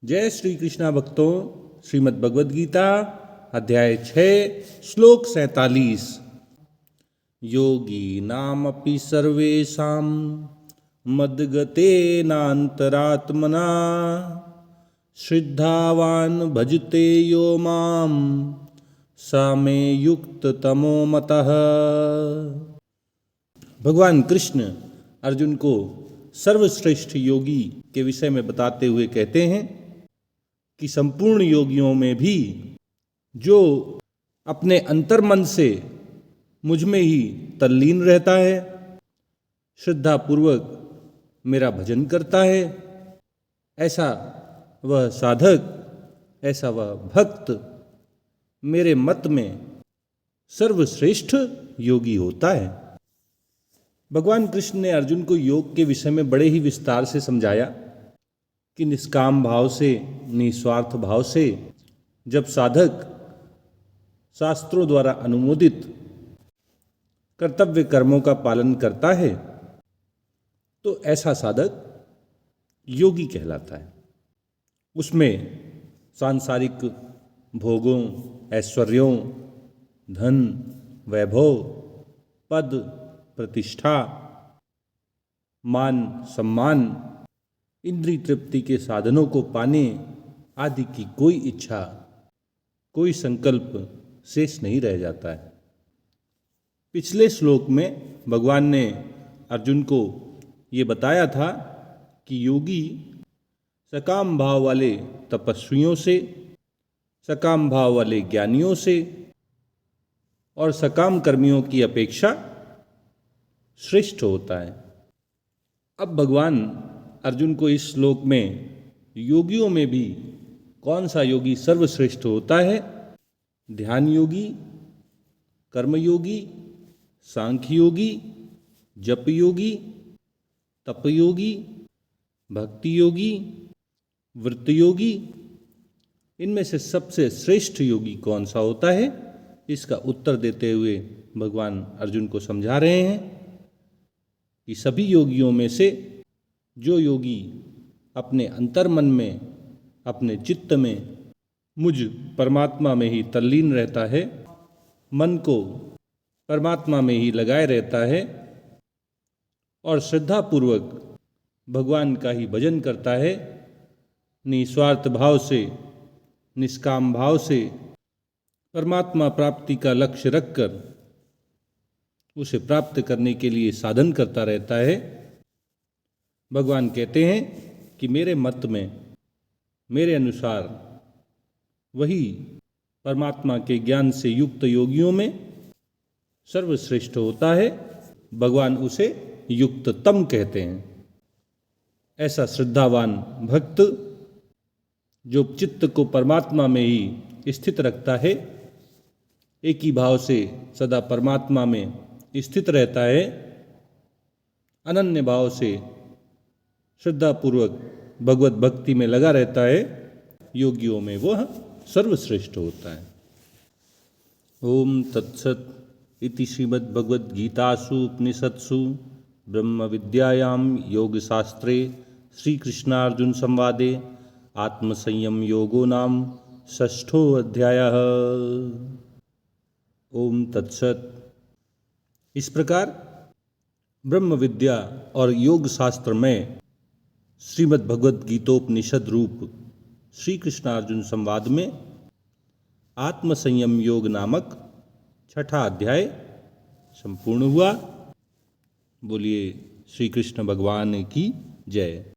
जय श्री कृष्णा भक्तों, श्रीमद् भगवद गीता अध्याय 6 श्लोक 47। योगी नामपि सर्वेषां मद्गतेनान्तरात्मना श्रद्धावान् भजते यो मां स मे युक्ततमो मतः। भगवान कृष्ण अर्जुन को सर्वश्रेष्ठ योगी के विषय में बताते हुए कहते हैं कि संपूर्ण योगियों में भी जो अपने अंतर्मन से मुझ में ही तल्लीन रहता है, श्रद्धा पूर्वक मेरा भजन करता है, ऐसा वह साधक, ऐसा वह भक्त मेरे मत में सर्वश्रेष्ठ योगी होता है। भगवान कृष्ण ने अर्जुन को योग के विषय में बड़े ही विस्तार से समझाया कि निष्काम भाव से, निस्वार्थ भाव से जब साधक शास्त्रों द्वारा अनुमोदित कर्तव्य कर्मों का पालन करता है तो ऐसा साधक योगी कहलाता है। उसमें सांसारिक भोगों, ऐश्वर्यों, धन, वैभव, पद, प्रतिष्ठा, मान, सम्मान, इंद्रिय तृप्ति के साधनों को पाने आदि की कोई इच्छा, कोई संकल्प शेष नहीं रह जाता है। पिछले श्लोक में भगवान ने अर्जुन को ये बताया था कि योगी सकाम भाव वाले तपस्वियों से, सकाम भाव वाले ज्ञानियों से और सकाम कर्मियों की अपेक्षा श्रेष्ठ होता है। अब भगवान अर्जुन को इस श्लोक में योगियों में भी कौन सा योगी सर्वश्रेष्ठ होता है, ध्यान योगी, कर्म योगी, सांख्य योगी, जप योगी, तप योगी, भक्ति योगी, वृत्त योगी, इनमें से सबसे श्रेष्ठ योगी कौन सा होता है, इसका उत्तर देते हुए भगवान अर्जुन को समझा रहे हैं कि सभी योगियों में से जो योगी अपने अंतर्मन में, अपने चित्त में मुझ परमात्मा में ही तल्लीन रहता है, मन को परमात्मा में ही लगाए रहता है और श्रद्धापूर्वक भगवान का ही भजन करता है, निस्वार्थ भाव से, निष्काम भाव से परमात्मा प्राप्ति का लक्ष्य रखकर उसे प्राप्त करने के लिए साधन करता रहता है, भगवान कहते हैं कि मेरे मत में, मेरे अनुसार वही परमात्मा के ज्ञान से युक्त योगियों में सर्वश्रेष्ठ होता है। भगवान उसे युक्ततम कहते हैं। ऐसा श्रद्धावान भक्त जो चित्त को परमात्मा में ही स्थित रखता है, एक ही भाव से सदा परमात्मा में स्थित रहता है, अनन्य भाव से श्रद्धापूर्वक भगवत भक्ति में लगा रहता है, योगियों में वह सर्वश्रेष्ठ होता है। ओम तत्सत इति श्रीमद् भगवद गीतासु उपनिषत्सु ब्रह्म विद्यायां योग शास्त्रे श्री कृष्णार्जुन संवादे आत्मसंयम योगो नाम षष्ठो अध्यायः। ओम तत्सत। इस प्रकार ब्रह्म विद्या और योग शास्त्र में श्रीमद् भगवद गीतोपनिषद रूप श्री कृष्णार्जुन संवाद में आत्मसंयम योग नामक छठा अध्याय संपूर्ण हुआ। बोलिए श्री कृष्ण भगवान की जय।